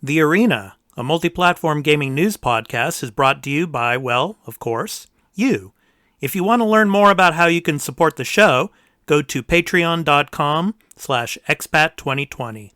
The Arena, a multi-platform gaming news podcast, is brought to you by, well, of course, you. If you want to learn more about how you can support the show, go to patreon.com/expat2020.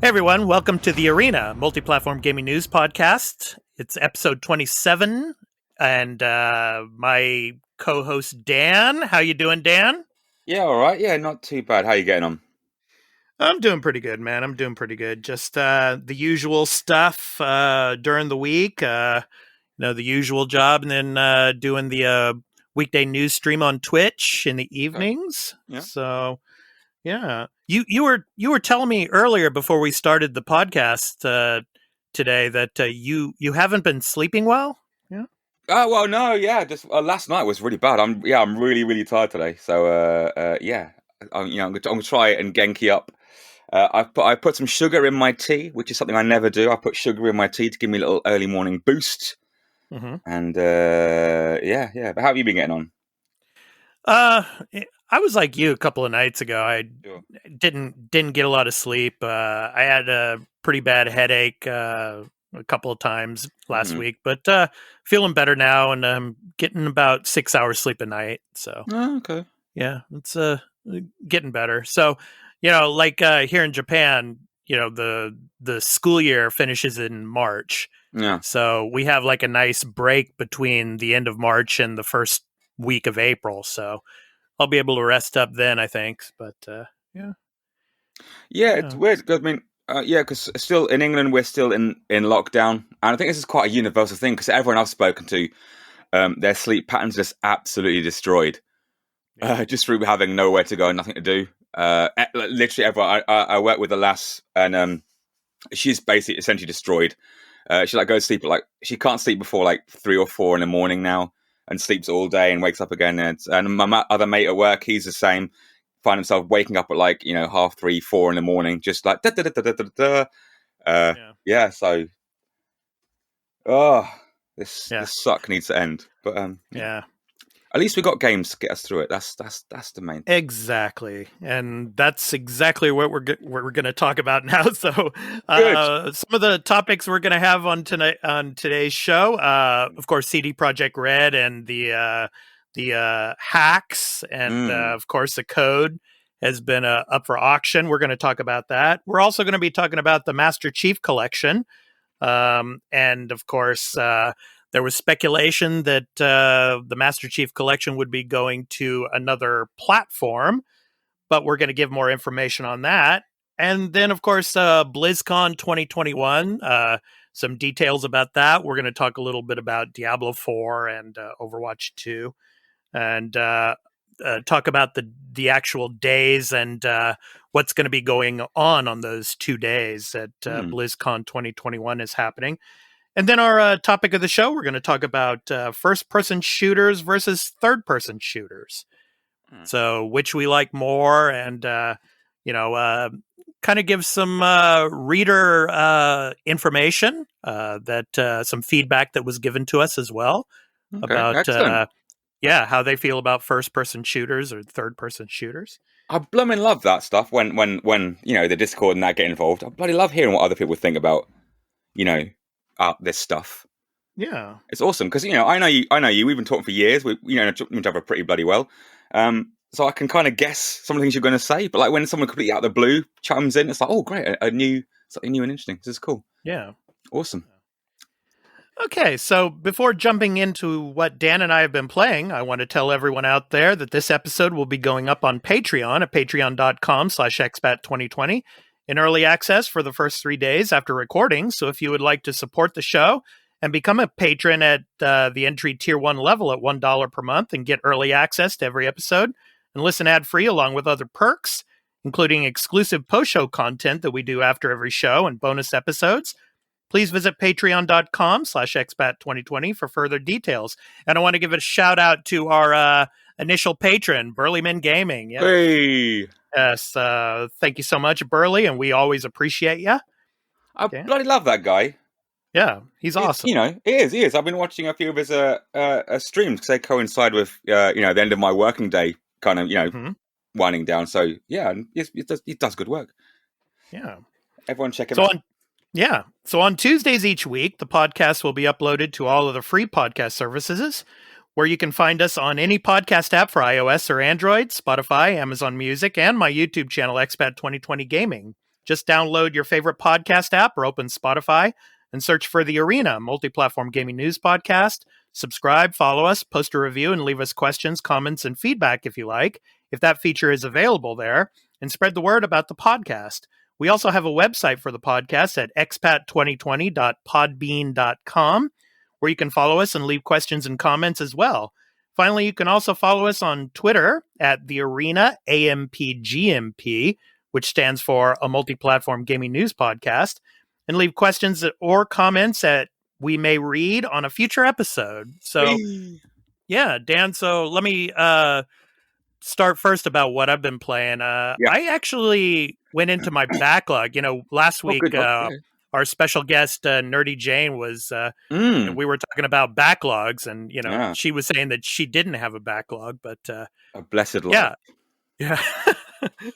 Hey everyone, welcome to The Arena, Multiplatform Gaming News Podcast. It's episode 27, and my co-host Dan. How you doing, Dan? Yeah, all right. Yeah, not too bad. How you getting on? I'm doing pretty good, man. I'm doing pretty good. Just the usual stuff during the week, the usual job, and then doing the weekday news stream on Twitch in the evenings. Yeah. So, yeah. You were telling me earlier before we started the podcast today that you haven't been sleeping well. Yeah. Oh well, no, yeah. Just last night was really bad. I'm really tired today. So I'm gonna try and Genki up. I put some sugar in my tea, which is something I never do. I put sugar in my tea to give me a little early morning boost. Mm-hmm. And yeah. But how have you been getting on? I was like you a couple of nights ago. I didn't get a lot of sleep. I had a pretty bad headache a couple of times last week, but feeling better now, and I'm getting about 6 hours sleep a night. So okay, yeah, it's getting better. So like here in Japan, the school year finishes in March. Yeah. So we have like a nice break between the end of March and the first week of April. So I'll be able to rest up then, I think. But yeah, it's weird. I mean, because still in England we're still in lockdown, and I think this is quite a universal thing because everyone I've spoken to, their sleep patterns just absolutely destroyed, just through having nowhere to go and nothing to do. Literally everyone. I work with a lass, and she's basically essentially destroyed. She goes to sleep at she can't sleep before 3 or 4 in the morning now, and sleeps all day and wakes up again. And my other mate at work, he's the same. Find himself waking up at 3:30, 4 in the morning, just like da da da da da da. Yeah. So, this suck needs to end. But yeah. At least we got games to get us through it. That's the main thing. Exactly, and that's exactly what we're going to talk about now. So, some of the topics we're going to have on today's show, of course, CDProjekt Red and the hacks, and of course, the code has been up for auction. We're going to talk about that. We're also going to be talking about the Master Chief Collection, and of course. There was speculation that the Master Chief Collection would be going to another platform, but we're going to give more information on that. And then, of course, BlizzCon 2021, some details about that. We're going to talk a little bit about Diablo 4 and Overwatch 2, and talk about the actual days and what's going to be going on those 2 days that BlizzCon 2021 is happening. And then our topic of the show, we're going to talk about first-person shooters versus third-person shooters. So which we like more, and, kind of give some reader information, some feedback that was given to us as well about, how they feel about first-person shooters or third-person shooters. I blooming love that stuff when the Discord and that get involved. I bloody love hearing what other people think about, this stuff. Yeah, it's awesome because I know you. We've been talking for years. We know each other pretty bloody well. So I can kind of guess some of the things you're going to say. But when someone completely out of the blue chimes in, it's like, oh great, something new and interesting. This is cool. Yeah, awesome. Okay, so before jumping into what Dan and I have been playing, I want to tell everyone out there that this episode will be going up on Patreon at patreon.com/expat2020. in early access for the first 3 days after recording. So if you would like to support the show and become a patron at the entry tier 1 level at $1 per month and get early access to every episode and listen ad-free along with other perks, including exclusive post-show content that we do after every show and bonus episodes, please visit patreon.com/expat2020 for further details. And I want to give a shout out to our initial patron, Burlyman Gaming. Yeah. Hey. Yes. Thank you so much, Burley, and we always appreciate you. I bloody love that guy. Yeah, he's awesome. He is. I've been watching a few of his streams because they coincide with the end of my working day, kind of winding down. So yeah, he does good work. Yeah, everyone check him out. So on Tuesdays each week, the podcast will be uploaded to all of the free podcast services, where you can find us on any podcast app for iOS or Android, Spotify, Amazon Music, and my YouTube channel, Expat 2020 Gaming. Just download your favorite podcast app or open Spotify and search for The Arena, Multiplatform Gaming News Podcast. Subscribe, follow us, post a review, and leave us questions, comments, and feedback if you like, if that feature is available there, and spread the word about the podcast. We also have a website for the podcast at expat2020.podbean.com, where you can follow us and leave questions and comments as well. Finally, you can also follow us on Twitter at The Arena AMPGMP, which stands for a Multi-Platform Gaming News Podcast, and leave questions or comments that we may read on a future episode. So, yeah, Dan, so let me start first about what I've been playing. I actually went into my backlog. Last week, our special guest, Nerdy Jane, was, we were talking about backlogs, and, she was saying that she didn't have a backlog, but... a blessed life. Yeah.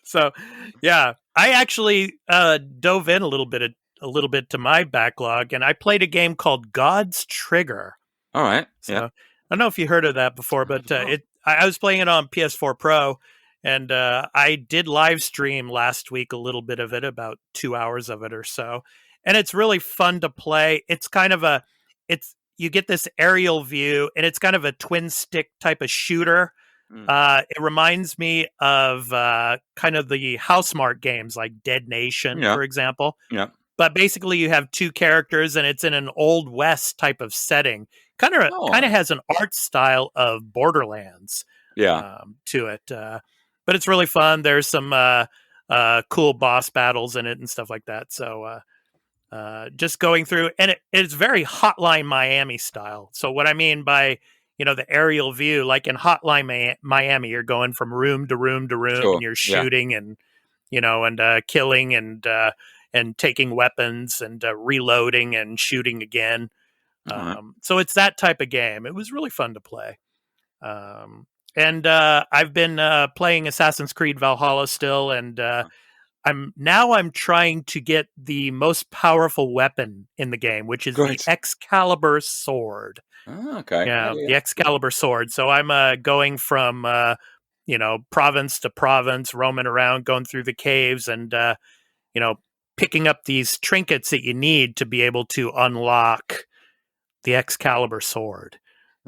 So, yeah, I actually dove in a little bit to my backlog, and I played a game called God's Trigger. All right. So, I don't know if you heard of that before, but I was playing it on PS4 Pro, and I did live stream last week a little bit of it, about 2 hours of it or so, and it's really fun to play. It's kind of you get this aerial view, and it's kind of a twin stick type of shooter. It reminds me of kind of the Housemarque games like Dead Nation, for example. Yeah. But basically, you have two characters, and it's in an Old West type of setting. Kind of has an art style of Borderlands. To it, but it's really fun. There's some cool boss battles in it and stuff like that. So just going through, and it's very Hotline Miami style. So what I mean by the aerial view, like in Hotline Miami, you're going from room to room to room, and you're shooting and killing and taking weapons and reloading and shooting again. So it's that type of game. It was really fun to play. And I've been playing Assassin's Creed Valhalla still, and I'm trying to get the most powerful weapon in the game, which is the Excalibur sword. Oh, okay. The Excalibur sword. So I'm going from province to province, roaming around, going through the caves, and picking up these trinkets that you need to be able to unlock the Excalibur sword.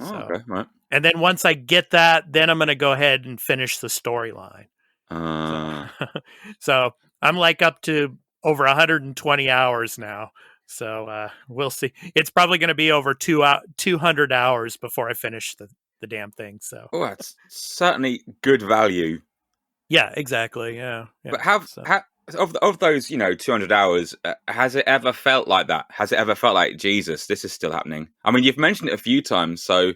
Okay, right. And then once I get that, then I'm going to go ahead and finish the storyline. So I'm like up to over 120 hours now. So we'll see. It's probably going to be over 200 hours before I finish the damn thing. So that's certainly good value. Yeah, exactly. Yeah. But of those 200 hours, has it ever felt like that? Has it ever felt like, Jesus, this is still happening? I mean, you've mentioned it a few times, so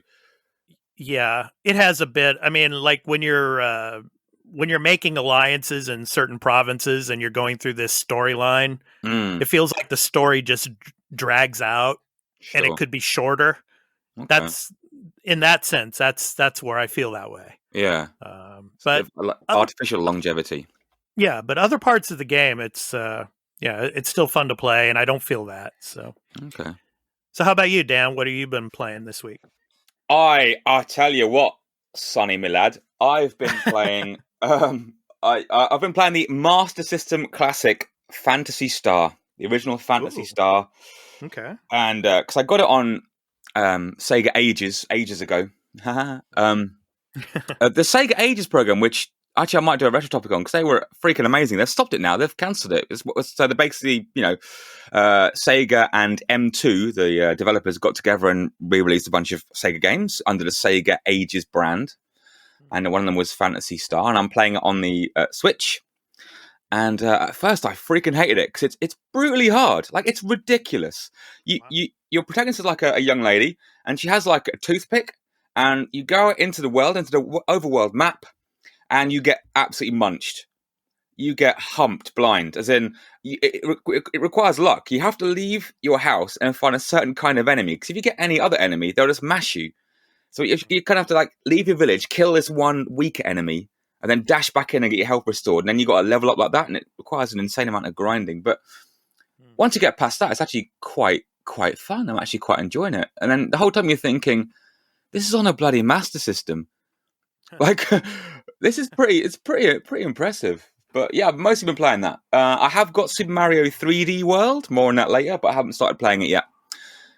yeah, it has a bit. I mean, like when you're making alliances in certain provinces and you're going through this storyline, it feels like the story just drags out, and it could be shorter. Okay. That's in that sense. That's where I feel that way. Yeah. But artificial longevity. Yeah, but other parts of the game, it's still fun to play, and I don't feel that. So okay. So how about you, Dan? What have you been playing this week? I tell you what, Sonny, my lad, I've been playing. I've been playing the Master System classic Phantasy Star, the original Phantasy Star. Okay. And because I got it on Sega ages ago. The Sega Ages program, which actually I might do a retro topic on, because they were freaking amazing. They've stopped it now. They've cancelled it. So they basically, Sega and M2, the developers, got together and re-released a bunch of Sega games under the Sega Ages brand. And one of them was Phantasy Star. And I'm playing it on the Switch. And at first, I freaking hated it because it's brutally hard. Like, it's ridiculous. Your protagonist is like a young lady, and she has like a toothpick, and you go into the world, into the overworld map, and you get absolutely munched. You get humped blind, as in it requires luck. You have to leave your house and find a certain kind of enemy, because if you get any other enemy, they'll just mash you. So you kind of have to like leave your village, kill this one weaker enemy, and then dash back in and get your health restored. And then you got to level up like that, and it requires an insane amount of grinding. But once you get past that, it's actually quite fun. I'm actually quite enjoying it. And then the whole time you're thinking, this is on a bloody Master System. Like, this is pretty impressive. But yeah, I've mostly been playing that. I have got Super Mario 3D World, more on that later, but I haven't started playing it yet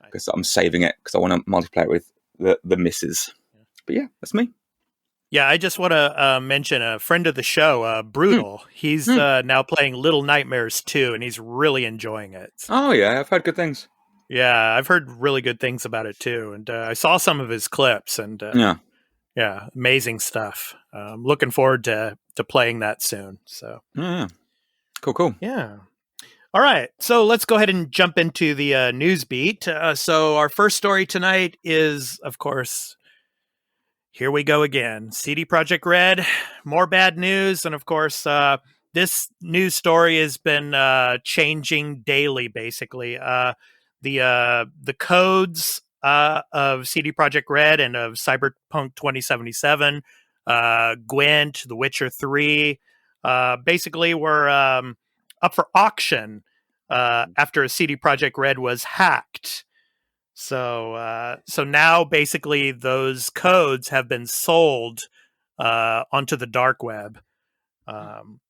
because I'm saving it because I want to multiplayer with the missus. But yeah, that's me. Yeah, I just want to mention a friend of the show, Brutal. He's now playing Little Nightmares 2, and he's really enjoying it. Oh yeah, I've heard good things. Yeah, I've heard really good things about it too, and I saw some of his clips, and yeah, amazing stuff. I'm looking forward to playing that soon. So, cool. Yeah. All right, so let's go ahead and jump into the news beat. So our first story tonight is, of course, here we go again. CDProjekt Red, more bad news, and of course, this news story has been changing daily. Basically, the codes of CDProjekt Red and of Cyberpunk 2077, Gwent, The Witcher 3, basically were up for auction after CDProjekt Red was hacked. So now basically those codes have been sold onto the dark web.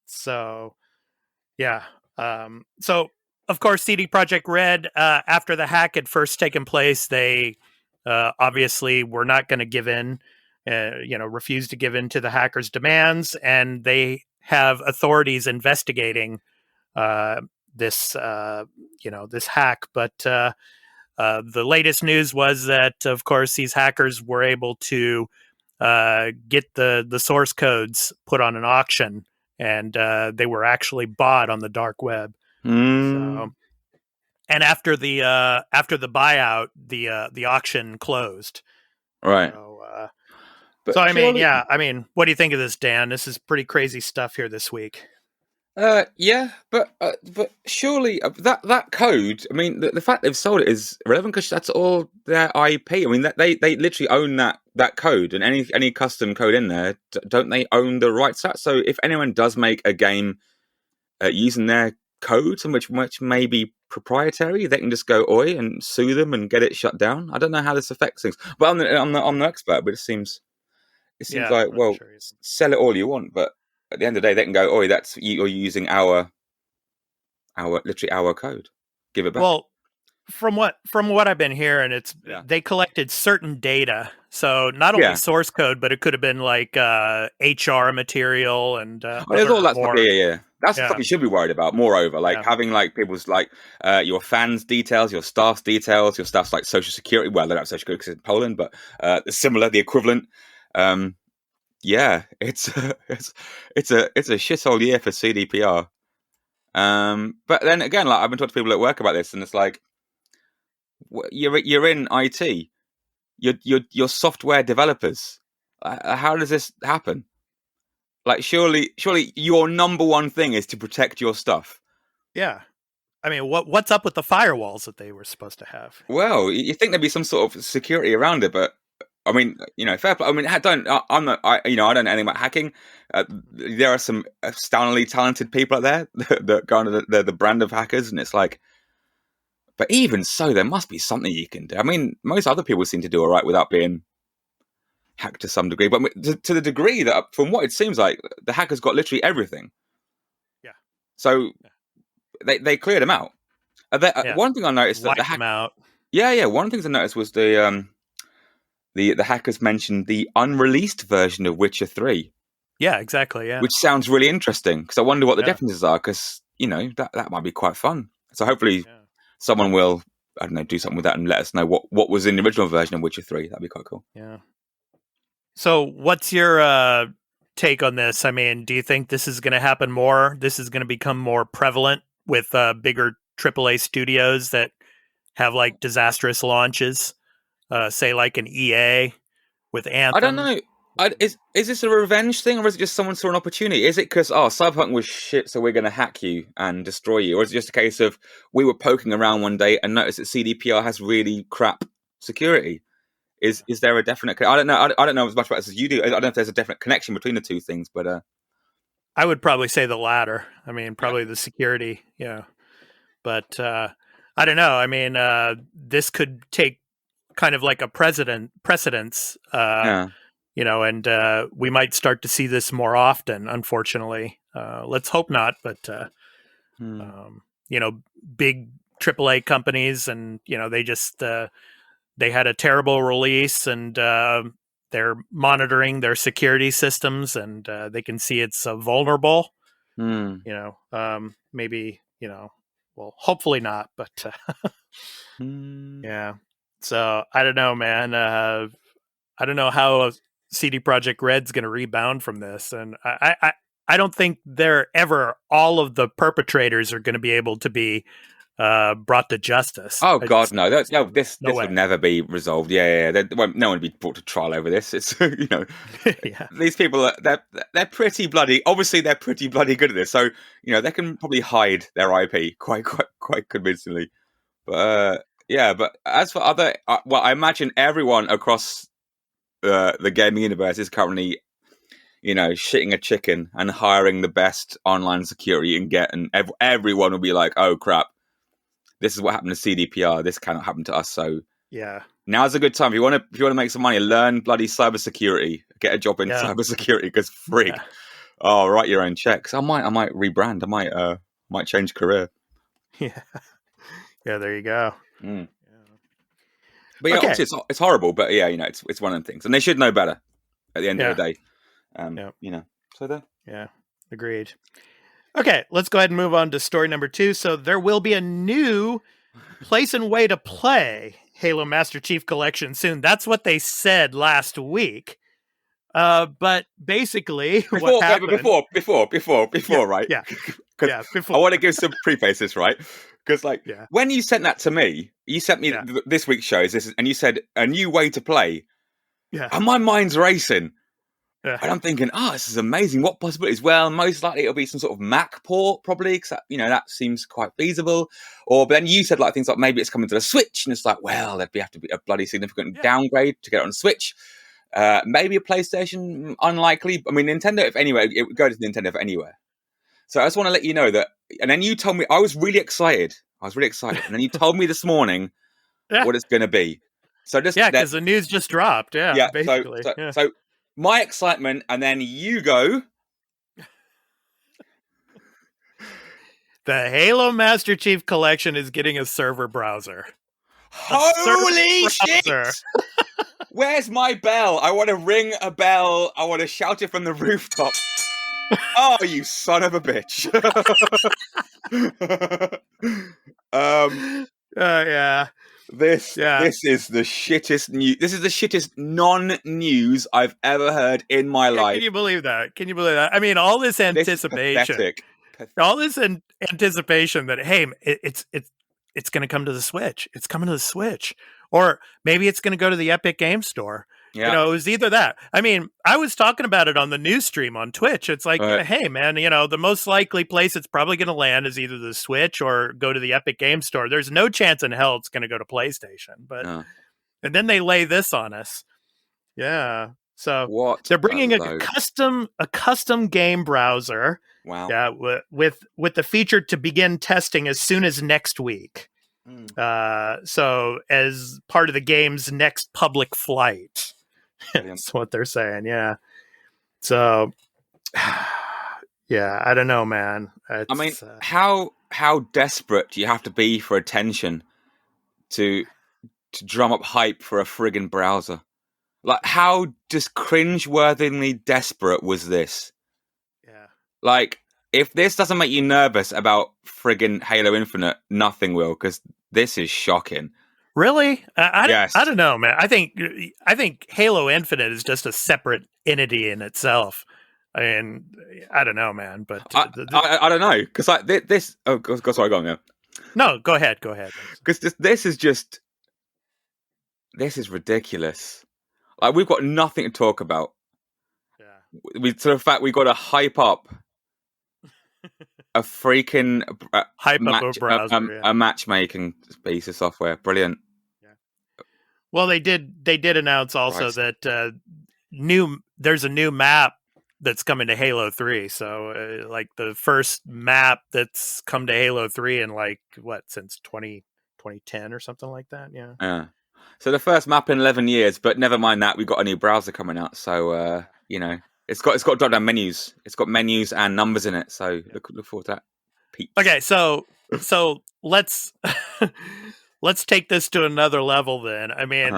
So of course, CDProjekt Red, after the hack had first taken place, they obviously were not going to give in, refused to give in to the hackers' demands, and they have authorities investigating this hack. But the latest news was that, of course, these hackers were able to get the source codes put on an auction, and they were actually bought on the dark web. So, and after the buyout, the auction closed. Right. So I mean, what do you think of this, Dan? This is pretty crazy stuff here this week. Yeah, but surely that code. I mean, the fact they've sold it is relevant because that's all their IP. I mean, they literally own that code, and any custom code in there, don't they own the rights to that? So if anyone does make a game using their code, and which may be proprietary, they can just go oi and sue them and get it shut down. I don't know how this affects things, but I'm not expert, but it seems like, well, sell it all you want, but at the end of the day, they can go, oi, that's you're using our code. Give it back. Well, from what I've been hearing, they collected certain data, so not only source code, but it could have been like HR material and there's all that stuff. Yeah. That's the stuff you should be worried about. Moreover, like having like people's like your fans' details, your staff's details, your staff's like social security. Well, they don't have social security because it's in Poland, but the equivalent. Yeah, it's a shithole year for CDPR. But then again, like I've been talking to people at work about this, and it's like you're in IT, you're software developers. How does this happen? Like, surely your number one thing is to protect your stuff. Yeah. I mean, what's up with the firewalls that they were supposed to have? Well, you think there'd be some sort of security around it, but I mean, fair play. I mean, I don't know anything about hacking. There are some astoundingly talented people out there that go under the brand of hackers, and it's like, but even so, there must be something you can do. I mean, most other people seem to do all right without being hacked to some degree, but to the degree that, from what it seems like, the hackers got literally everything. Yeah. So they cleared them out. One thing I noticed that them out. Yeah. One of the things I noticed was the hackers mentioned the unreleased version of Witcher 3. Yeah, exactly. Yeah. Which sounds really interesting, because I wonder what the differences are, because that might be quite fun. So hopefully someone will, I don't know, do something with that and let us know what was in the original version of Witcher 3. That'd be quite cool. Yeah. So what's your take on this? I mean, do you think this is going to happen more? This is going to become more prevalent with bigger AAA studios that have like disastrous launches, say like an EA with Anthem? I don't know. Is this a revenge thing, or is it just someone saw an opportunity? Is it because Cyberpunk was shit, so we're going to hack you and destroy you, or is it just a case of we were poking around one day and noticed that CDPR has really crap security? Is there a definite? I don't know. I don't know as much about this as you do. I don't know if there's a definite connection between the two things, but I would probably say the latter. I mean, probably the security. Yeah, but I don't know. I mean, this could take kind of like a precedence. You know, and we might start to see this more often, unfortunately. Let's hope not, but, you know, big AAA companies and, you know, they just, they had a terrible release and they're monitoring their security systems and they can see it's vulnerable, you know, maybe, you know, well, hopefully not, but yeah. So I don't know, man. I don't know how CDProjekt Red's going to rebound from this, and I don't think they're ever all of the perpetrators are going to be able to be brought to justice. Oh God, no! This would never be resolved. Yeah. No one would be brought to trial over this. It's you know, these people they're pretty bloody. Obviously, they're pretty bloody good at this. So you know, they can probably hide their IP quite convincingly. But yeah. But as for other, well, I imagine everyone across the gaming universe is currently, you know, shitting a chicken and hiring the best online security you can get, and everyone will be like, "Oh crap, this is what happened to CDPR. This cannot happen to us." So yeah, now's a good time if you want to make some money. Learn bloody cybersecurity. Get a job in cybersecurity because freak. Yeah. Oh, write your own checks. I might rebrand. I might change career. Yeah, there you go. But yeah, obviously it's horrible. But yeah, you know, it's one of the things, and they should know better at the end of the day. You know, so there. Yeah, agreed. Okay, let's go ahead and move on to story number 2. So there will be a new place and way to play Halo Master Chief Collection soon. That's what they said last week. But basically, what happened... Before, right? Yeah. Before. I want to give some prefaces, right? Because, when you sent that to me, you sent me this week's shows, and you said a new way to play. Yeah. And my mind's racing. Yeah. And I'm thinking, this is amazing. What possibilities? Well, most likely it'll be some sort of Mac port, probably, because that seems quite feasible. But then you said things like maybe it's coming to the Switch, and it's like, well, there'd have to be a bloody significant downgrade to get it on Switch. Maybe a PlayStation, unlikely. I mean, Nintendo, if anywhere, it would go to Nintendo if anywhere. So I just want to let you know that. And then you told me, I was really excited. And then you told me this morning what it's going to be. So just because the news just dropped. Yeah, basically. So my excitement, and then you go. The Halo Master Chief Collection is getting a server browser. Holy shit! Where's my bell? I want to ring a bell. I want to shout it from the rooftop. Oh, you son of a bitch. This is the shittest news. This is the shittest non-news I've ever heard in my life. Can you believe that? I mean, all this anticipation. All this anticipation that, hey, it's going to come to the Switch. It's coming to the Switch. Or maybe it's going to go to the Epic Game Store. Yeah. You know, it was either that. I mean, I was talking about it on the news stream on Twitch. It's like, hey, man, you know, the most likely place it's probably going to land is either the Switch or go to the Epic Game Store. There's no chance in hell it's going to go to PlayStation. But and then they lay this on us. Yeah. So they're bringing a custom game browser. Wow. Yeah, with the feature to begin testing as soon as next week. So as part of the game's next public flight. That's what they're saying. Yeah. So yeah, I don't know, man. I mean, how desperate do you have to be for attention to drum up hype for a friggin' browser? Like, how just cringe-worthingly desperate was this? Yeah. Like, if this doesn't make you nervous about friggin' Halo Infinite, nothing will, because this is shocking. Really? Yes. I don't know, man. I think Halo Infinite is just a separate entity in itself. And I don't know, man. But I don't know, because like this. Oh, sorry, go on. Yeah. No, go ahead. Because this is ridiculous. Like, we've got nothing to talk about. Yeah. To the fact we got to hype up a freaking a matchmaking piece of software. Brilliant. Yeah. Well, they did announce also that there's a new map that's coming to Halo 3. So like the first map that's come to Halo 3 in like since 2010 or something like that. Yeah. Yeah. So the first map in 11 years, but never mind that, we've got a new browser coming out. So it's got drop down menus. It's got menus and numbers in it. So look forward to that. Peeps. Okay, so let's let's take this to another level then. I mean,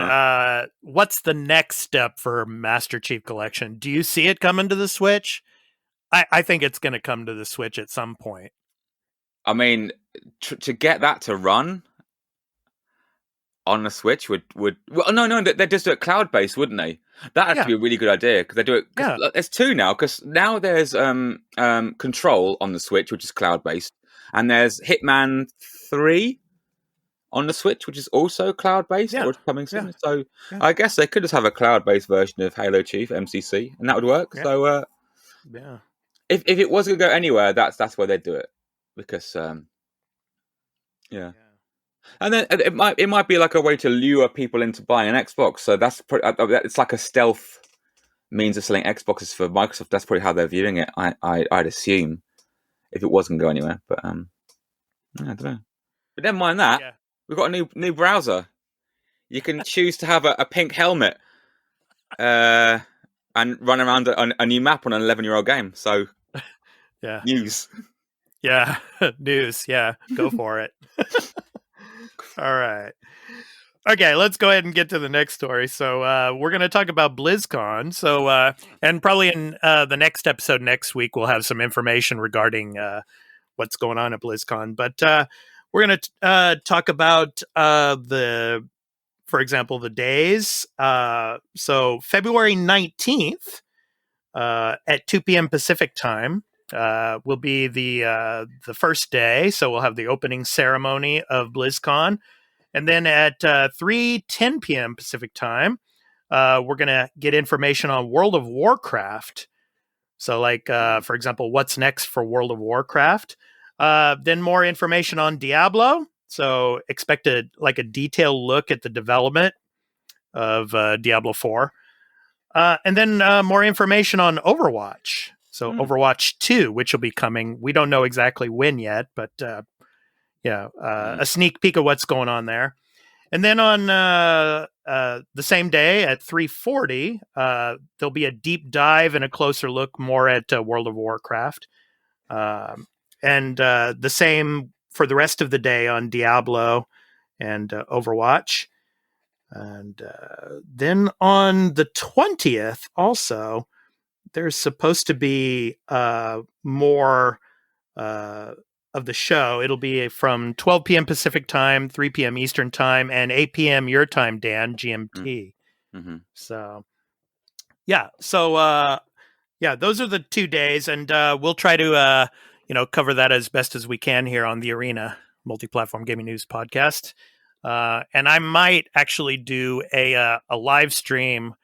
what's the next step for Master Chief Collection? Do you see it coming to the Switch? I think it's going to come to the Switch at some point. I mean, to get that to run on the Switch would they'd just do it cloud-based, wouldn't they? That'd actually be a really good idea, because they do it. There's two now, because now there's Control on the Switch, which is cloud-based, and there's Hitman 3 on the Switch, which is also cloud-based, or it's coming soon. Yeah. So I guess they could just have a cloud-based version of Halo Chief MCC, and that would work. Yeah. So if it was going to go anywhere, that's where they'd do it, because And then it might be like a way to lure people into buying an Xbox. So it's like a stealth means of selling Xboxes for Microsoft. That's probably how they're viewing it. I'd assume, if it wasn't go anywhere. But I don't know. But never mind that. Yeah. We've got a new browser. You can choose to have a pink helmet and run around a new map on an 11-year-old game. So news. Yeah, news. Yeah, go for it. All right. Okay, let's go ahead and get to the next story. So we're going to talk about BlizzCon. So and probably in the next episode next week, we'll have some information regarding what's going on at BlizzCon. But we're going to talk about for example, the days. So February 19th at 2 p.m. Pacific time. Will be the first day, so we'll have the opening ceremony of BlizzCon, and then at 3:10 p.m. Pacific time, we're gonna get information on World of Warcraft. So, like for example, what's next for World of Warcraft? Then more information on Diablo. So expect a detailed look at the development of Diablo 4, and then more information on Overwatch. So Overwatch 2, which will be coming. We don't know exactly when yet, but a sneak peek of what's going on there. And then on the same day at 3:40, there'll be a deep dive and a closer look more at World of Warcraft. And the same for the rest of the day on Diablo and Overwatch. And then on the 20th also, there's supposed to be more of the show. It'll be from 12 p.m. Pacific time, 3 p.m. Eastern time, and 8 p.m. your time, Dan, GMT. Mm-hmm. So, yeah. So, those are the 2 days, and we'll try to, cover that as best as we can here on the Arena Multiplatform Gaming News Podcast. And I might actually do a live stream,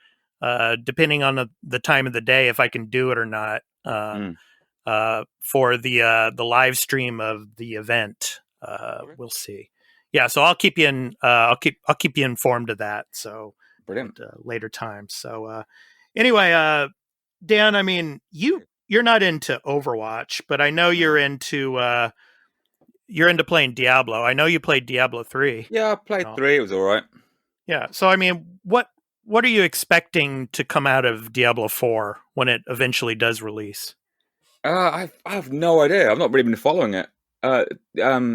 depending on the time of the day, if I can do it or not, for the live stream of the event. We'll see. Yeah, so I'll keep you I'll keep you informed of that. So brilliant. At later times. So anyway, Dan, I mean, you're not into Overwatch, but I know you're into playing Diablo. I know you played Diablo 3. Yeah, I played 3. It was all right. Yeah. So I mean, what are you expecting to come out of Diablo 4 when it eventually does release? I have no idea. I've not really been following it. I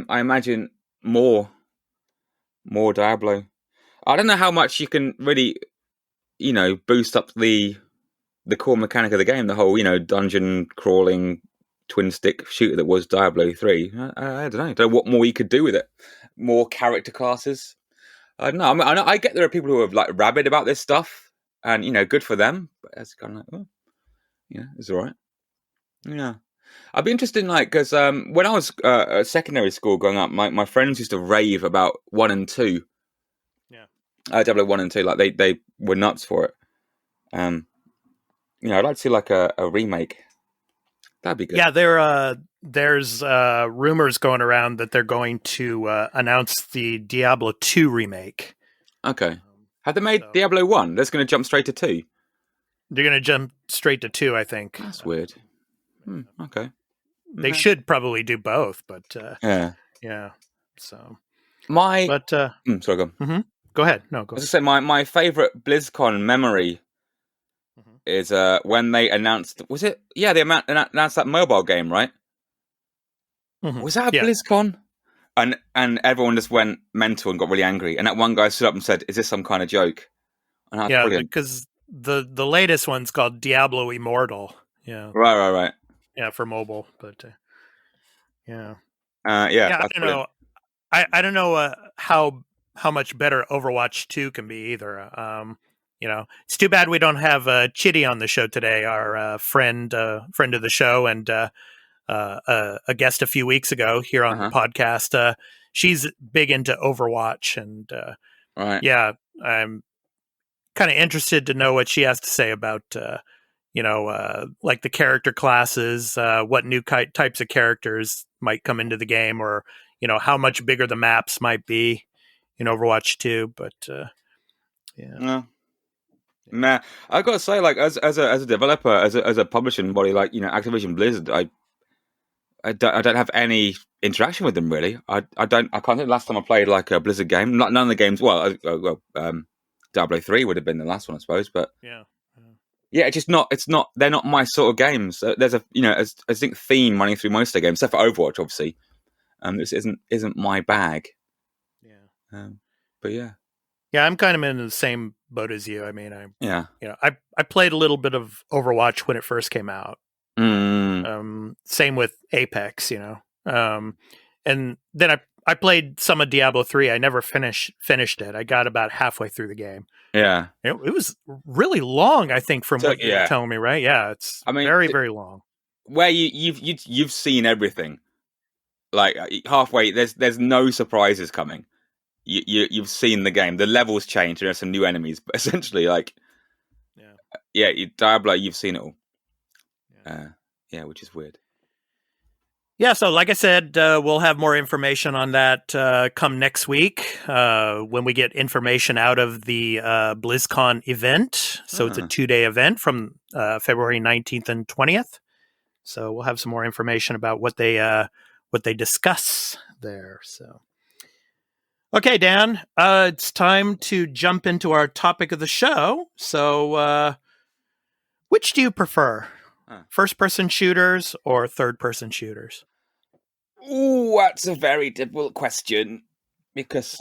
imagine more Diablo. I don't know how much you can really, boost up the core mechanic of the game. The whole, dungeon crawling twin stick shooter that was Diablo 3. I don't know. I don't know what more you could do with it. More character classes. I don't know. I mean, I get there are people who are rabid about this stuff, and good for them. But it's kind of like, it's all right. Yeah. I'd be interested in because when I was at secondary school growing up, my friends used to rave about 1 and 2. Yeah. Diablo 1 and 2, like they were nuts for it. I'd like to see like a remake. That'd be good. Yeah, there's rumors going around that they're going to announce the Diablo 2 remake. Okay. Have they made Diablo 1? That's going to jump straight to 2. They're going to jump straight to 2, I think. That's weird. Okay. They should probably do both, but yeah. So sorry, go on. Go ahead. No, go ahead. I was going to say my favorite BlizzCon memory is when they announced. Was it? Yeah, they announced that mobile game, right? Was that a BlizzCon? And everyone just went mental and got really angry. And that one guy stood up and said, "Is this some kind of joke?" And that's brilliant. Because the latest one's called Diablo Immortal. Yeah. Right. Yeah, for mobile, but yeah. I don't know. I don't know how much better Overwatch 2 can be either. It's too bad we don't have Chitty on the show today, our friend of the show and a guest a few weeks ago here on the podcast. She's big into Overwatch, and I'm kind of interested to know what she has to say about like the character classes, what new types of characters might come into the game, or how much bigger the maps might be in Overwatch 2. But nah, I gotta say, like as a developer, as a publishing body, like Activision Blizzard, I don't have any interaction with them really. I can't think the last time I played like a Blizzard game. None of the games. Well, Diablo 3 would have been the last one, I suppose. But it's just not. It's not. They're not my sort of games. There's a I think theme running through most of the games, except for Overwatch, obviously. This isn't my bag. But yeah. Yeah, I'm kind of in the same boat as you. I mean, I played a little bit of Overwatch when it first came out. Same with Apex, and then I played some of Diablo 3. I never finished it. I got about halfway through the game. Yeah, it was really long. I think from what you're telling me, right? Yeah, it's very very long. Where you've seen everything, like halfway. There's no surprises coming. You've seen the game. The levels change. There's some new enemies, but essentially, like, Diablo, you've seen it all. Which is weird. Yeah, so like I said, we'll have more information on that come next week when we get information out of the BlizzCon event. So it's a 2-day event from February 19th and 20th. So we'll have some more information about what they discuss there. So, okay, Dan, it's time to jump into our topic of the show. So, which do you prefer? First-person shooters or third-person shooters? Ooh, that's a very difficult question because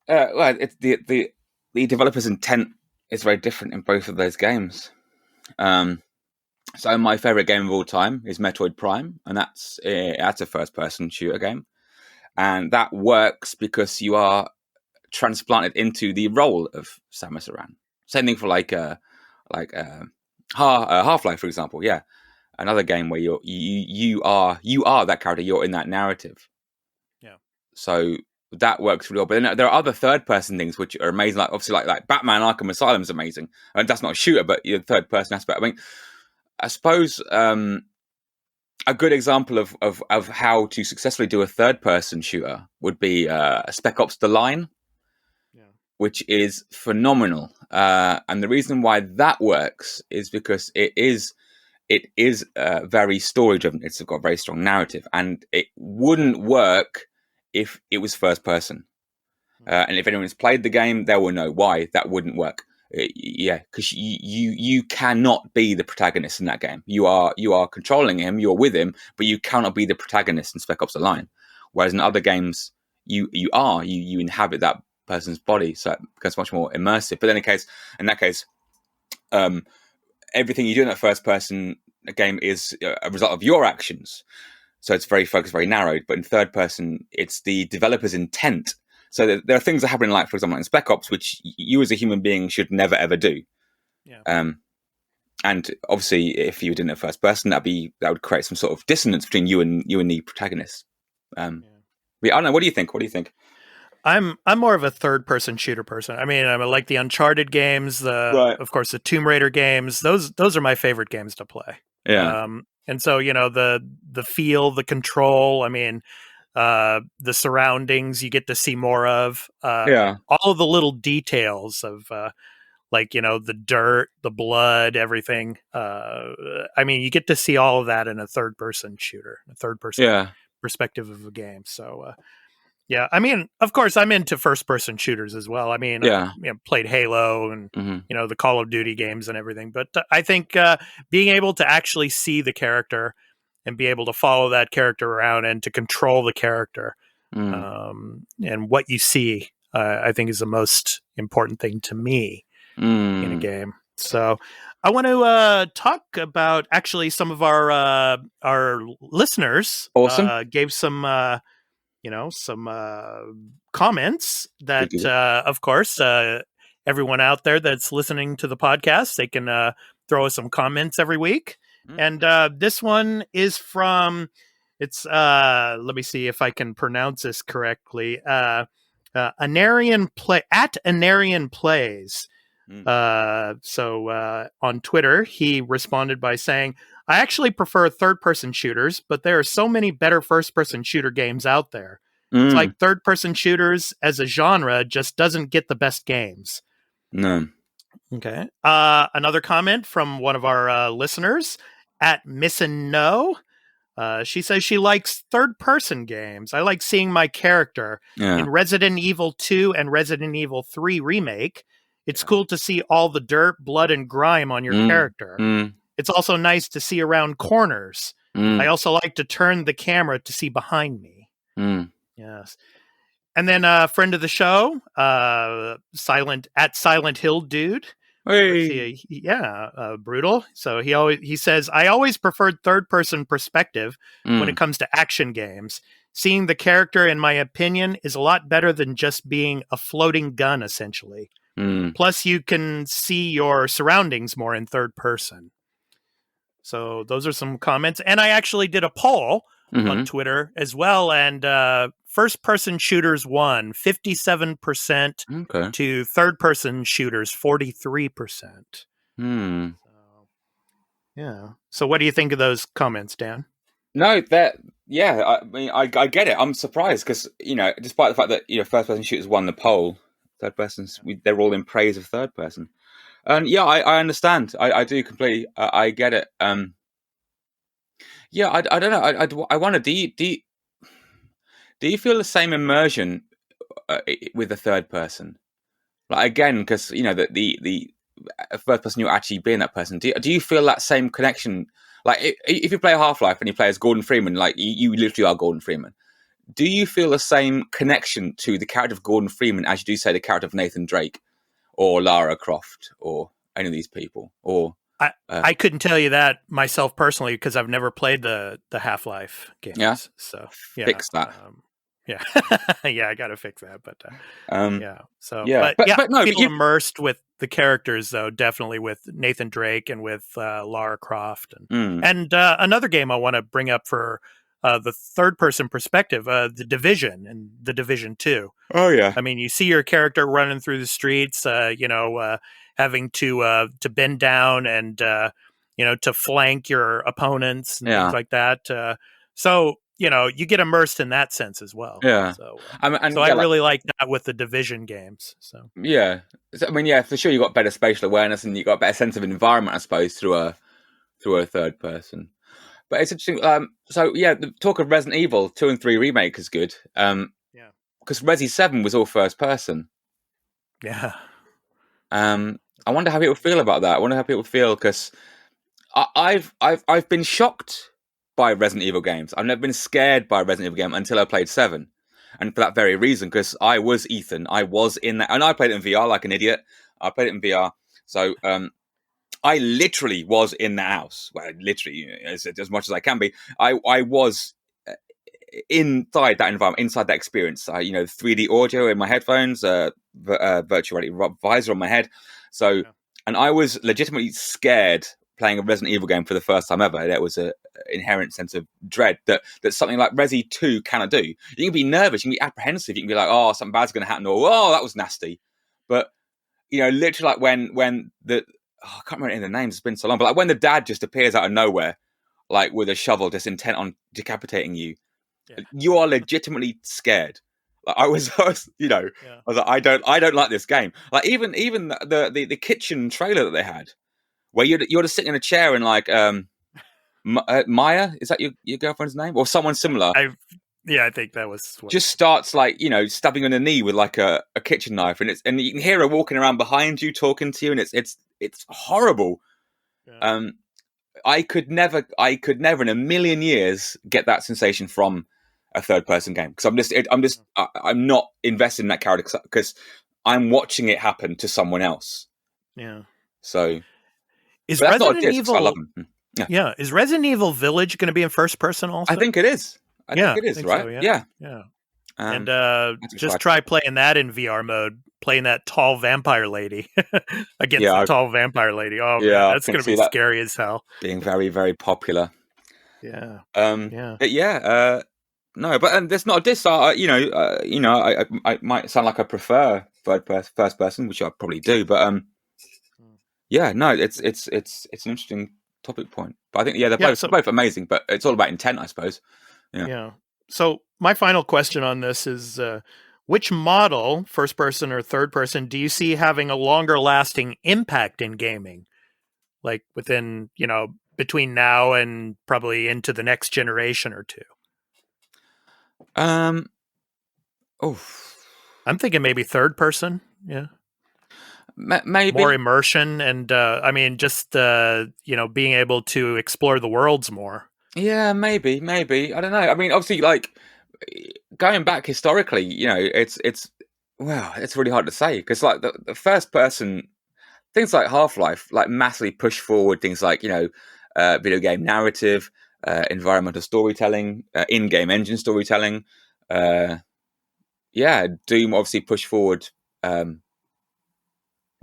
it's the developer's intent is very different in both of those games. So my favorite game of all time is Metroid Prime, and that's a first-person shooter game, and that works because you are transplanted into the role of Samus Aran. Same thing for Half-Life, for example. Yeah, another game where you are that character. You're in that narrative. Yeah. So that works really well. But then there are other third-person things which are amazing. Like obviously, like Batman: Arkham Asylum is amazing. I mean, that's not a shooter, but the third-person aspect. I mean, I suppose a good example of how to successfully do a third-person shooter would be Spec Ops: The Line. Which is phenomenal, and the reason why that works is because it is very story driven. It's got a very strong narrative, and it wouldn't work if it was first person. And if anyone's played the game, they will know why that wouldn't work. Because you cannot be the protagonist in that game. You are controlling him, you're with him, but you cannot be the protagonist in Spec Ops: The Line. Whereas in other games, you inhabit that person's body, so it becomes much more immersive. But then in that case, everything you do in that first person game is a result of your actions, so it's very focused, very narrowed. But in third person, it's the developer's intent. So there are things that happen, like for example in Spec Ops, which you as a human being should never ever do. And obviously, if you were doing it first person, that would create some sort of dissonance between you and the protagonist. I don't know. What do you think? I'm more of a third person shooter person. I mean, I like the Uncharted games, of course the Tomb Raider games. Those are my favorite games to play. Yeah. And so, the feel, the control, I mean, the surroundings you get to see more of. All of the little details of the dirt, the blood, everything. I mean, you get to see all of that in a third person shooter, a third person perspective of a game. So yeah, I mean, of course, I'm into first-person shooters as well. I mean, I played Halo and the Call of Duty games and everything. But I think being able to actually see the character and be able to follow that character around and to control the character and what you see, I think is the most important thing to me in a game. So I want to talk about actually some of our listeners. Awesome. Gave some. Some comments that, of course, everyone out there that's listening to the podcast, they can throw us some comments every week. And this one is from, let me see if I can pronounce this correctly. Anarian Plays. So on Twitter, he responded by saying, I actually prefer third-person shooters, but there are so many better first-person shooter games out there. It's like third-person shooters as a genre just doesn't get the best games. No. Okay. Another comment from one of our listeners at Missin' No. She says she likes third-person games. I like seeing my character in Resident Evil 2 and Resident Evil 3 Remake. It's cool to see all the dirt, blood, and grime on your character. It's also nice to see around corners. I also like to turn the camera to see behind me. Yes. And then a friend of the show, Silent Hill Dude. Hey. Brutal. So he says, I always preferred third person perspective when it comes to action games. Seeing the character, in my opinion, is a lot better than just being a floating gun, essentially. Plus, you can see your surroundings more in third person. So those are some comments. And I actually did a poll on Twitter as well. And first-person shooters won 57% to third-person shooters 43%. So, yeah. So what do you think of those comments, Dan? No, I mean, I get it. I'm surprised because, despite the fact that, first-person shooters won the poll, third persons, they're all in praise of third person. And I understand. I do completely. I get it. I don't know. I wonder. Do you feel the same immersion with the third person? Like again, because the first person, you're actually being that person. Do you feel that same connection? Like if you play Half-Life and you play as Gordon Freeman, like you literally are Gordon Freeman. Do you feel the same connection to the character of Gordon Freeman as you do, say, the character of Nathan Drake? Or Lara Croft, or any of these people, or I couldn't tell you that myself personally because I've never played the Half-Life games. Yeah, so fix that. I got to fix that. But So but no, feel immersed with the characters though, definitely with Nathan Drake and with Lara Croft, and another game I want to bring up for. The third-person perspective, the Division and the Division 2. Oh yeah, I mean, you see your character running through the streets, having to bend down and to flank your opponents and things like that. So you get immersed in that sense as well. Yeah. So I really like that with the Division games. So yeah, I mean, for sure, you got better spatial awareness and you got a better sense of environment, I suppose, through a third person. But it's interesting. The talk of Resident Evil 2 and 3 remake is good. Because Resi 7 was all first person. Yeah. I wonder how people feel about that. I wonder how people feel because I've been shocked by Resident Evil games. I've never been scared by a Resident Evil game until I played 7, and for that very reason, because I was Ethan. I was in that, and I played it in VR like an idiot. I played it in VR, so. I literally was in the house. Well, literally, as much as I can be. I was inside that environment, inside that experience. 3D audio in my headphones, virtual reality visor on my head. So, and I was legitimately scared playing a Resident Evil game for the first time ever, there was an inherent sense of dread that something like Resi 2 cannot do. You can be nervous, you can be apprehensive, you can be like, oh, something bad's going to happen, or oh, that was nasty. But literally, like when the I can't remember any of the names. It's been so long, but like when the dad just appears out of nowhere, like with a shovel, just intent on decapitating you, you are legitimately scared. Like I was I was like, I don't like this game. Like even the kitchen trailer that they had, where you're just sitting in a chair and like Maya, is that your girlfriend's name or someone similar? I think that was just starts like stabbing on the knee with like a kitchen knife, and you can hear her walking around behind you talking to you, and it's horrible. Yeah. I could never in a million years get that sensation from a third person game, because I'm not invested in that character because I'm watching it happen to someone else. Yeah. So is Resident Evil? I love them. Yeah. Is Resident Evil Village going to be in first person also? I think it is. I think it is, right? So, yeah. And just try playing that in VR mode, playing that tall vampire lady against the tall vampire lady. Oh, yeah, man, that's going to be scary as hell. Being very, very popular. Yeah. But no, but there's not a diss. I might sound like I prefer first person, which I probably do. But it's an interesting topic point. But I think they're both amazing. But it's all about intent, I suppose. Yeah. So my final question on this is, which model, first person or third person, do you see having a longer lasting impact in gaming? Like within, between now and probably into the next generation or two? I'm thinking maybe third person. Yeah. Maybe more immersion and being able to explore the worlds more. Yeah, maybe. I don't know. I mean, obviously, like going back historically, it's really hard to say because like the first person things like Half-Life like massively push forward things like video game narrative, environmental storytelling, in-game engine storytelling. Doom obviously push forward software,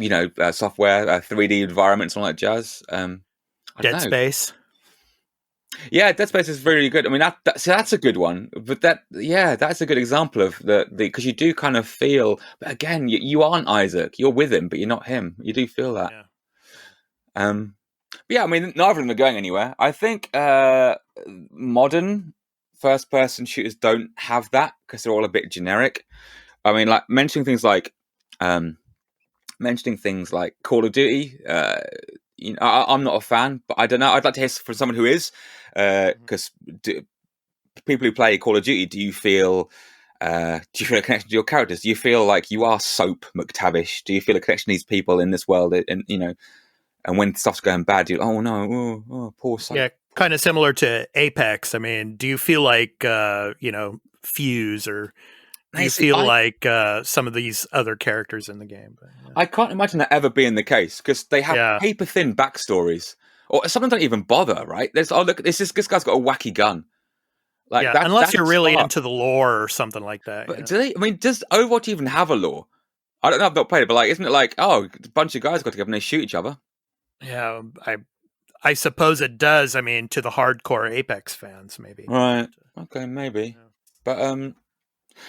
3D environments, and all that jazz. Dead Space. Yeah, Dead Space is really good. I mean, that's a good one. But that's a good example of the because you do kind of feel. But again, you aren't Isaac. You're with him, but you're not him. You do feel that. Yeah. I mean, neither of them are going anywhere. I think modern first-person shooters don't have that because they're all a bit generic. I mean, like mentioning things like Call of Duty. I'm not a fan, but I don't know. I'd like to hear from someone who is, because people who play Call of Duty, do you feel a connection to your characters? Do you feel like you are Soap McTavish? Do you feel a connection to these people in this world? And when stuff's going bad, you're oh no, poor Soap. Yeah, kind of similar to Apex. I mean, do you feel like Fuse or? Do you feel like some of these other characters in the game? But, I can't imagine that ever being the case because they have paper-thin backstories, or some of them don't even bother. Right? There's look, this guy's got a wacky gun. Like unless you're really into the lore or something like that. But do they? I mean, does Overwatch even have a lore? I don't know. I've not played it, but like, isn't it like a bunch of guys got together and they shoot each other? Yeah, I suppose it does. I mean, to the hardcore Apex fans, maybe. Right. Okay, maybe. But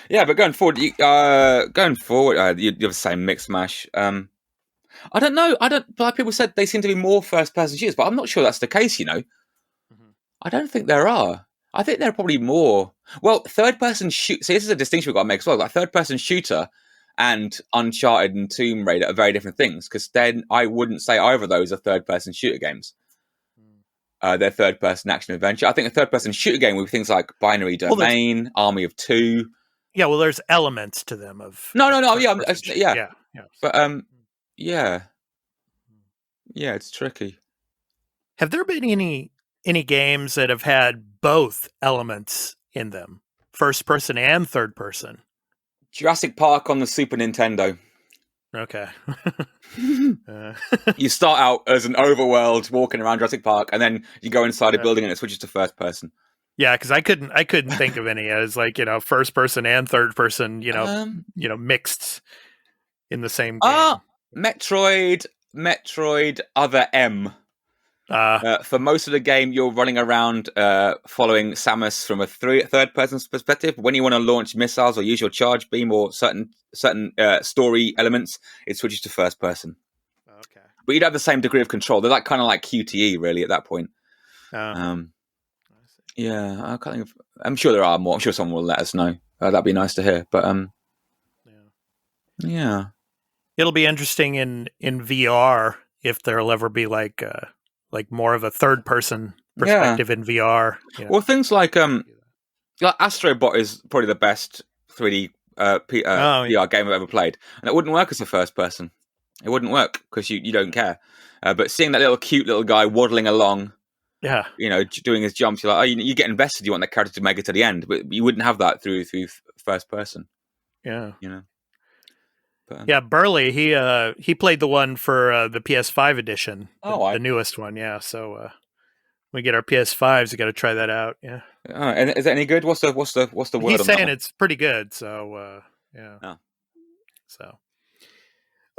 but going forward, you have the same mix mash. I don't know. Like people said, they seem to be more first-person shooters, but I'm not sure that's the case. Mm-hmm. I don't think there are. I think there are probably more. Well, third-person shoot. See, this is a distinction we've got to make as well. Like third-person shooter and Uncharted and Tomb Raider are very different things. Because then I wouldn't say either of those are third-person shooter games. They're third-person action adventure. I think a third-person shooter game with things like Binary Domain, Army of Two. Yeah, well, there's elements to them of no. Yeah. But it's tricky. Have there been any games that have had both elements in them, first person and third person? Jurassic Park on the Super Nintendo. Okay. You start out as an overworld walking around Jurassic Park, and then you go inside a building and it switches to first person. Yeah, because I couldn't think of any as like first person and third person mixed in the same game. Metroid Other M. For most of the game, you're running around following Samus from a third-person perspective. When you want to launch missiles or use your charge beam or certain story elements, it switches to first person. Okay. But you'd have the same degree of control. They're like kind of like QTE, really, at that point. Yeah, I can't think of. I'm sure there are more. I'm sure someone will let us know. That'd be nice to hear. But yeah, it'll be interesting in VR if there'll ever be like more of a third person perspective in VR. Well, things like Astrobot is probably the best 3D VR game I've ever played, and it wouldn't work as a first person. It wouldn't work because you don't care. But seeing that little cute little guy waddling along. Yeah, doing his jumps, you're like, you get invested. You want the character to make it to the end, but you wouldn't have that through first person. Yeah, But, Burley, he played the one for the PS5 edition, the newest one. Yeah, so we get our PS5s. We got to try that out. Yeah. And is that any good? What's the word? He's saying it's pretty good. So yeah. Oh. So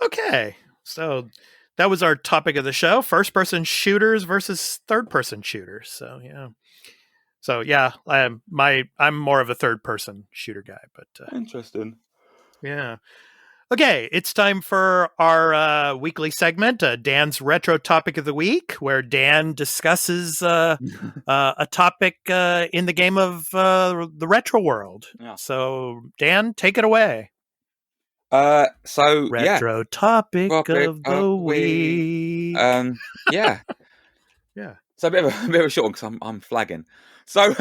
okay, so. That was our topic of the show: first-person shooters versus third-person shooters. So yeah, I'm more of a third-person shooter guy. But interesting. Yeah. Okay, it's time for our weekly segment, Dan's Retro Topic of the Week, where Dan discusses a topic in the game of the retro world. Yeah. So Dan, take it away. Retro topic of the week. Yeah. So a bit of a short one because I'm flagging. So,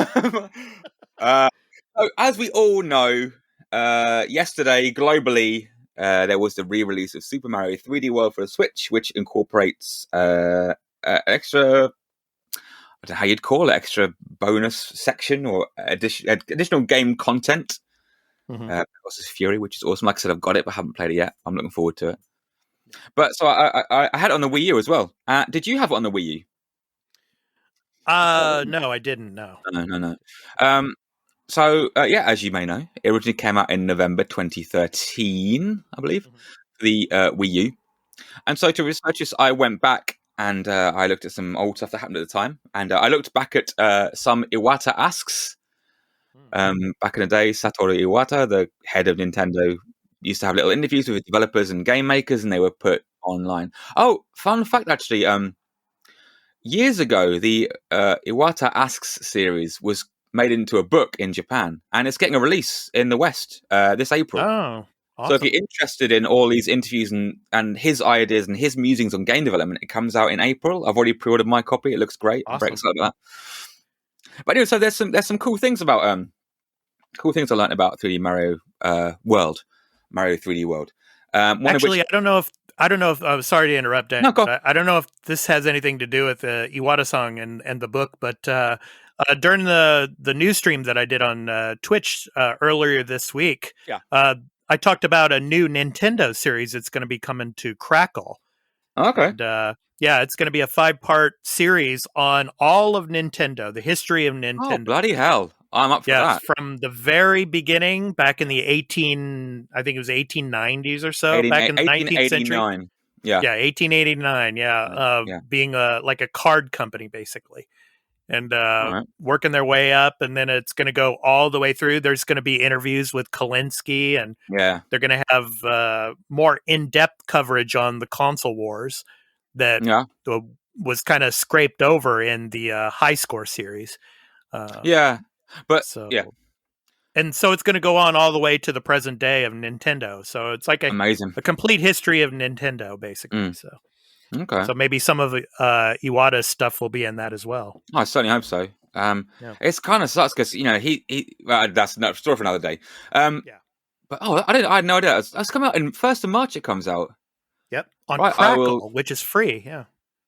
as we all know, yesterday globally there was the re-release of Super Mario 3D World for the Switch, which incorporates extra. I don't know how you'd call it, extra bonus section or additional game content. Versus Fury, which is awesome. Like I said, I've got it, but haven't played it yet. I'm looking forward to it. But so I had it on the Wii U as well. Did you have it on the Wii U? No, I didn't. No. So as you may know, it originally came out in November 2013, I believe, for the Wii U. And so to research this, I went back and I looked at some old stuff that happened at the time, and I looked back at some Iwata asks. Back in the day, Satoru Iwata, the head of Nintendo, used to have little interviews with developers and game makers, and they were put online. Oh, fun fact, actually, years ago, the Iwata Asks series was made into a book in Japan, and it's getting a release in the West this April. Oh, awesome. So if you're interested in all these interviews and his ideas and his musings on game development, it comes out in April. I've already pre-ordered my copy. It looks great. Awesome. I'm very excited about that. But anyway, so there's some cool things about cool things I learned about 3D Mario World, Mario 3D World. Actually, I don't know if I'm sorry to interrupt, Dan. No, go. I don't know if this has anything to do with the Iwata song and the book, but during the news stream that I did on Twitch earlier this week, I talked about a new Nintendo series that's going to be coming to Crackle. Okay. And, it's going to be a 5-part series on all of Nintendo, the history of Nintendo. Oh, bloody hell. I'm up for that. From the very beginning, back in the 1890s or so, back in the 19th century. Yeah, 1889. Being like a card company, basically. And working their way up, and then it's going to go all the way through. There's going to be interviews with Kalinske, and they're going to have more in-depth coverage on the console wars that was kind of scraped over in the High Score series. And so it's going to go on all the way to the present day of Nintendo. So it's like a complete history of Nintendo, basically. So maybe some of Iwata's stuff will be in that as well. I certainly hope so. It's kind of sucks because that's another story for another day. But I had no idea. It's come out in 1st of March. It comes out. Yep, on Crackle, which is free. Yeah.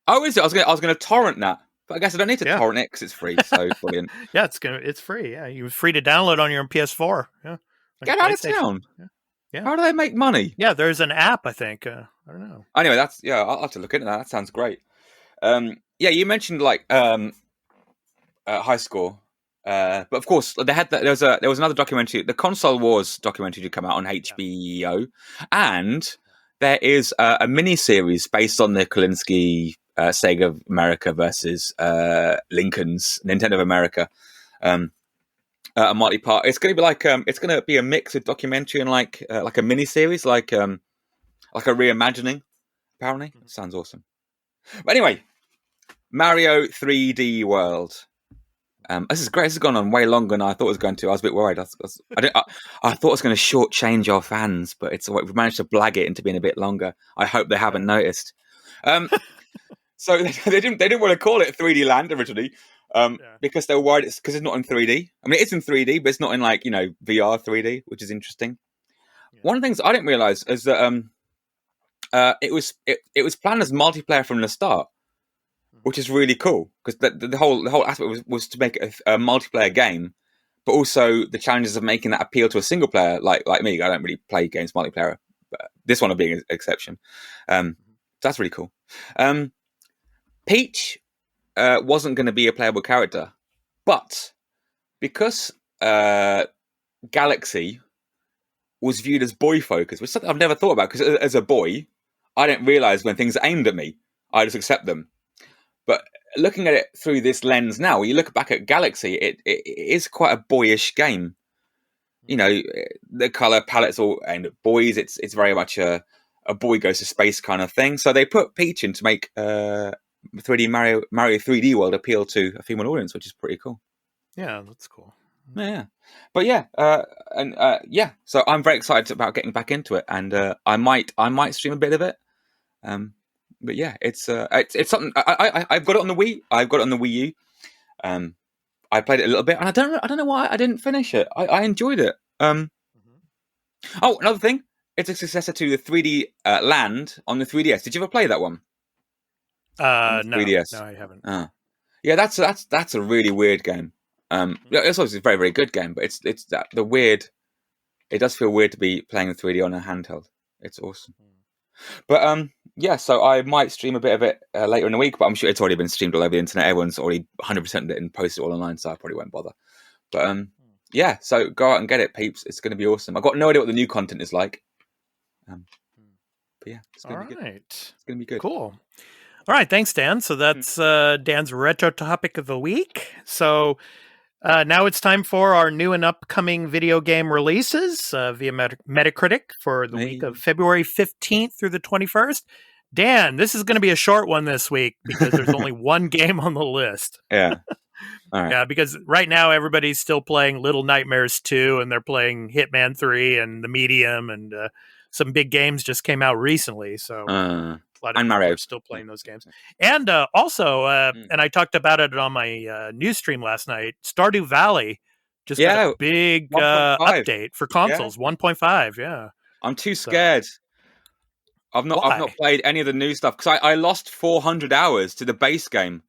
Oh, is it? I was going to torrent that. But I guess I don't need to torrent it because it's free. So brilliant. It's free. Yeah, you're free to download on your PS4. Yeah, get out of town. Yeah. How do they make money? Yeah, there's an app. I think. I don't know. Anyway, I'll have to look into that. That sounds great. You mentioned like High Score, but of course they had there was another documentary, the Console Wars documentary, to come out on HBO, and there is a mini series based on the Kalinske Sega of America versus Lincoln's Nintendo of America. A multi-part. It's going to be like it's going to be a mix of documentary and like a mini series, like a reimagining. Apparently, sounds awesome. But anyway, Mario 3D World. This is great. This has gone on way longer than I thought it was going to. I was a bit worried. I thought it was going to shortchange our fans, but we've managed to blag it into being a bit longer. I hope they haven't noticed. So they didn't want to call it 3D Land originally, because they were worried because it's not in 3D. I mean, it's in 3D, but it's not in like VR 3D, which is interesting. Yeah. One of the things I didn't realize is that it was planned as multiplayer from the start, which is really cool because the whole aspect was to make it a multiplayer game, but also the challenges of making that appeal to a single player like me. I don't really play games multiplayer, but this one being an exception. That's really cool. Peach wasn't going to be a playable character, but because Galaxy was viewed as boy focused, which is something I've never thought about, because as a boy, I didn't realize when things are aimed at me, I just accept them. But looking at it through this lens now, when you look back at Galaxy, it is quite a boyish game. The color palette's all aimed at boys. It's very much a boy goes to space kind of thing. So they put Peach in to make 3D Mario 3D World appeal to a female audience, which is pretty cool. Yeah, that's cool. Yeah, but so I'm very excited about getting back into it, and I might stream a bit of it. But yeah, it's something I've got it on the Wii. I've got it on the Wii U. I played it a little bit, and I don't know why I didn't finish it. I enjoyed it. Oh, another thing, it's a successor to the 3D Land on the 3DS. Did you ever play that one? No, 3DS? No, I haven't. Yeah, that's a really weird game. It's obviously a very, very good game, but it's the weird. It does feel weird to be playing the 3D on a handheld. It's awesome. But yeah, so I might stream a bit of it later in the week, but I'm sure it's already been streamed all over the internet. Everyone's already 100%ed it and posted it all online, so I probably won't bother. But yeah, so go out and get it, peeps. It's going to be awesome. I've got no idea what the new content is like. But yeah, it's going to be good. It's going to be good. Cool. All right, thanks, Dan. So that's Dan's retro topic of the week. So now it's time for our new and upcoming video game releases via Metacritic for the week of February 15th through the 21st. Dan, this is going to be a short one this week because there's only one game on the list. Yeah. All right. Yeah, because right now everybody's still playing Little Nightmares 2 and they're playing Hitman 3 and The Medium, and some big games just came out recently. So a lot of people are still playing those games. And also, and I talked about it on my news stream last night, Stardew Valley just got a big update for consoles, 1.5. Yeah. I'm too scared. I've not played any of the new stuff because I lost 400 hours to the base game.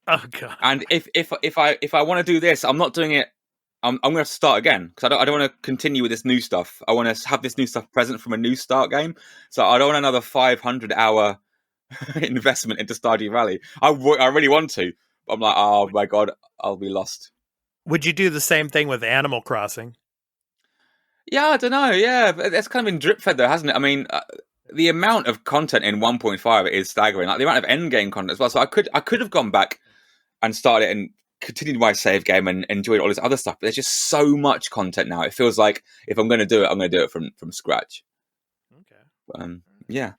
Oh god! And if I want to do this, I'm not doing it. I'm going to have to start again because I don't want to continue with this new stuff. I want to have this new stuff present from a new start game. So I don't want another 500-hour investment into Stardew Valley. I really want to, but I'm like, oh my god, I'll be lost. Would you do the same thing with Animal Crossing? Yeah, I don't know. Yeah, but that's kind of been drip fed though, hasn't it? I mean, the amount of content in 1.5 is staggering. Like the amount of end game content as well. So I could have gone back and started it and continued my save game and enjoyed all this other stuff. But there's just so much content now. It feels like if I'm going to do it, I'm going to do it from scratch. Okay. But, yeah.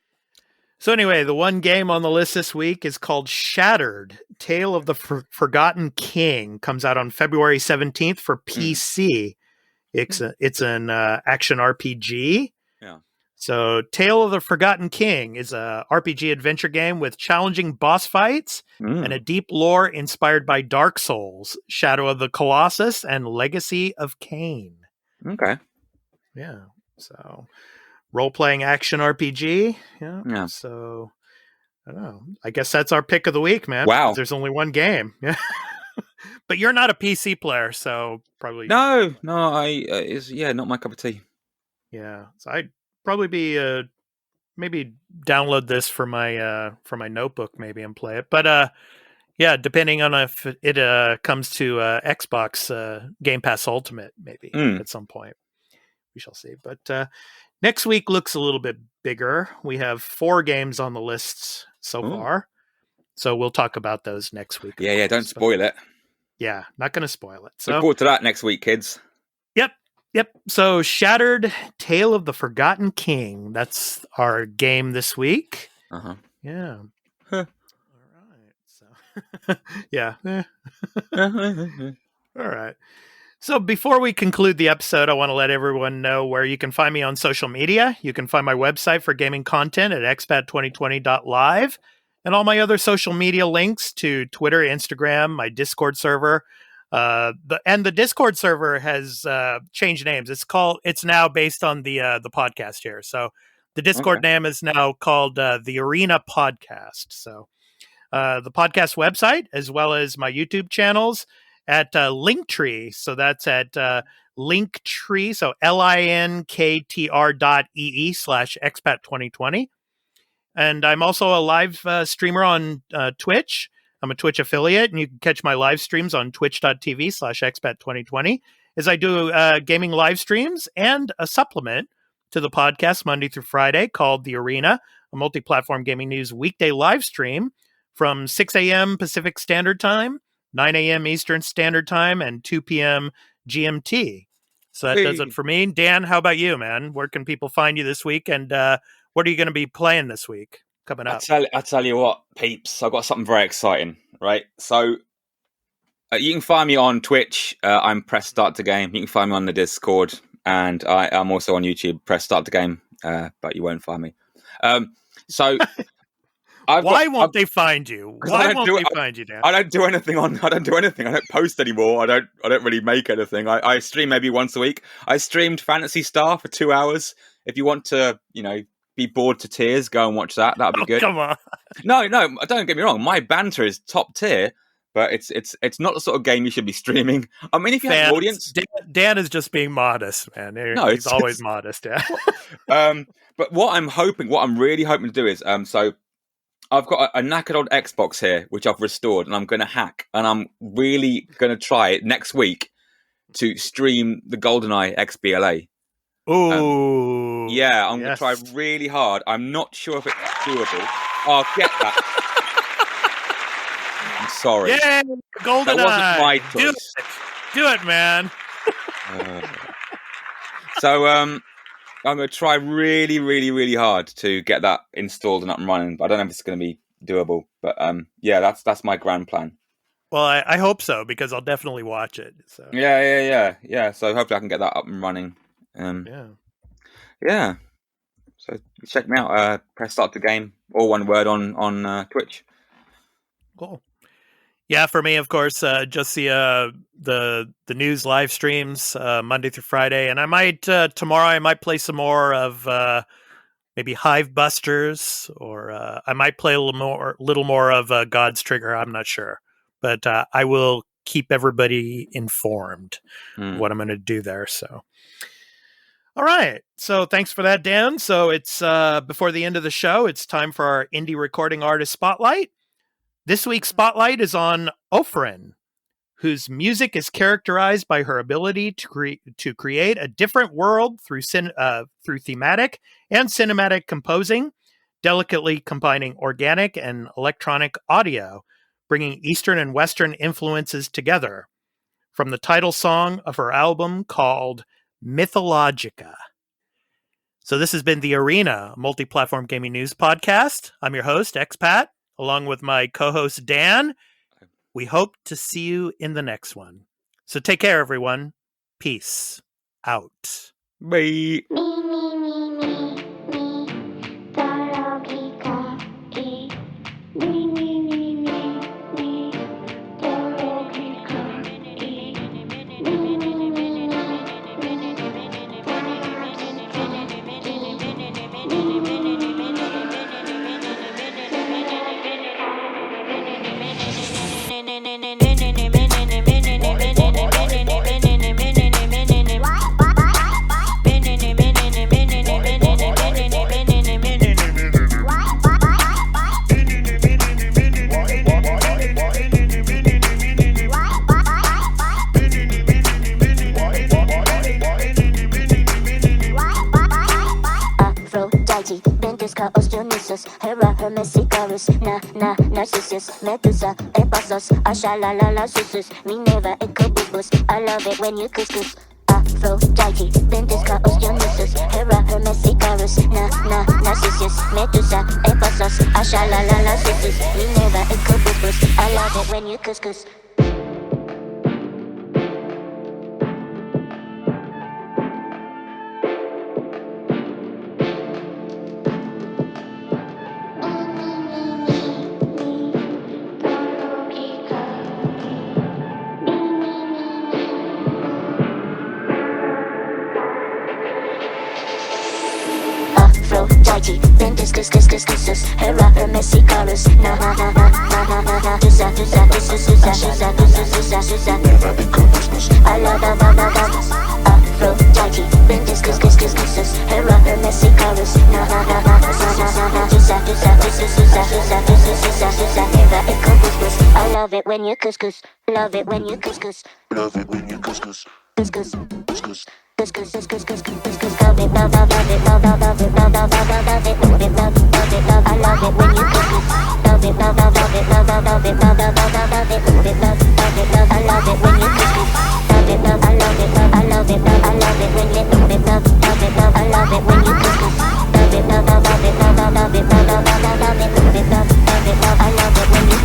So anyway, the one game on the list this week is called Shattered, Tale of the Forgotten King. Comes out on February 17th for PC. It's an action RPG. Yeah. So Tale of the Forgotten King is a RPG adventure game with challenging boss fights and a deep lore inspired by Dark Souls, Shadow of the Colossus, and Legacy of Kain. Okay. Yeah. So role-playing action RPG. Yeah. So I don't know. I guess that's our pick of the week, man. Wow. There's only one game. Yeah. But you're not a PC player, so probably no. It's not my cup of tea. Yeah. So I'd probably be maybe download this for my notebook maybe and play it. But yeah, depending on if it comes to Xbox Game Pass Ultimate maybe at some point. We shall see. But next week looks a little bit bigger. We have 4 games on the list so far. So we'll talk about those next week. Yeah, don't spoil it. Yeah, not going to spoil it. So look forward to that next week, kids. Yep. So Shattered Tale of the Forgotten King. That's our game this week. Uh-huh. Yeah. Huh. All right. So yeah. All right. So before we conclude the episode, I want to let everyone know where you can find me on social media. You can find my website for gaming content at expat2020.live and all my other social media links to Twitter, Instagram, my Discord server. The Discord server has changed names. It's now based on the podcast here. So the Discord name is now called the Arena Podcast. So the podcast website, as well as my YouTube channels at Linktree. So that's at Linktree. So linktr.ee/expat2020. And I'm also a live streamer on Twitch. I'm a Twitch affiliate, and you can catch my live streams on twitch.tv/expat2020 as I do gaming live streams and a supplement to the podcast Monday through Friday called The Arena, a Multiplatform Gaming News weekday live stream from 6 a.m. Pacific Standard Time, 9 a.m. Eastern Standard Time, and 2 p.m. GMT. So that does it for me. Dan, how about you, man? Where can people find you this week, and what are you going to be playing this week? Coming up. I tell you what, peeps, I've got something very exciting, right? So you can find me on Twitch. I'm Press Start to Game. You can find me on the Discord, and I'm also on YouTube, Press Start to Game, but you won't find me. So why won't they find you? Why won't they find you, Dan? I don't do anything. I don't post anymore. I don't really make anything. I stream maybe once a week. I streamed Phantasy Star for 2 hours. If you want to, be bored to tears, go and watch that. That'd be good. Come on. No, don't get me wrong. My banter is top tier, but it's not the sort of game you should be streaming. I mean, if you have an audience, Dan is just being modest, man. He's always modest. Yeah. But what I'm really hoping to do is, so I've got a knackered old Xbox here, which I've restored, and I'm going to hack, and I'm really going to try it next week to stream the GoldenEye XBLA. Ooh. Yeah, I'm going to try really hard. I'm not sure if it's doable. Oh, get that. I'm sorry. Yeah, GoldenEye. That wasn't my choice. Do it, man. So, I'm going to try really, really, really hard to get that installed and up and running. But I don't know if it's going to be doable. But yeah, that's my grand plan. Well, I hope so, because I'll definitely watch it. So. Yeah. So hopefully I can get that up and running. Yeah. So check me out. Press Start to Game, all one word on Twitch. Cool. Yeah, for me, of course, just the news live streams Monday through Friday, and I might tomorrow. I might play some more of maybe Hive Busters, or I might play a little more of God's Trigger. I'm not sure, but I will keep everybody informed what I'm going to do there. So. All right. So thanks for that, Dan. So it's before the end of the show, it's time for our indie recording artist spotlight. This week's spotlight is on Ofrin, whose music is characterized by her ability to create a different world through thematic and cinematic composing, delicately combining organic and electronic audio, bringing Eastern and Western influences together. From the title song of her album called Mythologica. So this has been The Arena, Multiplatform Gaming News Podcast. I'm your host, Expat, along with my co-host, Dan. We hope to see you in the next one. So take care, everyone. Peace out. Bye. Chaos, Dionysus, Hera, Hermes, Icarus, Narcissus, Medusa, Ephasos, Ashalalala, Susus, Minerva, Ecobubus. I love it when you couscous. Aphrodite, Ventus, Chaos, Dionysus, Hera, Hermes, Icarus, Narcissus, Medusa, Ephasos, Ashalalala, Susus, Minerva, Ecobubus. I love it when you couscous. Aphrodite, Ventus, Cuscus, Hera, Hermes, Icarus, I love Aphrodite, Ventus, Cuscus, Hera, Hermes, Icarus, I love it when you couscous, love it when you couscous, love it when you couscous, couscous, couscous.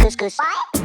Couscous.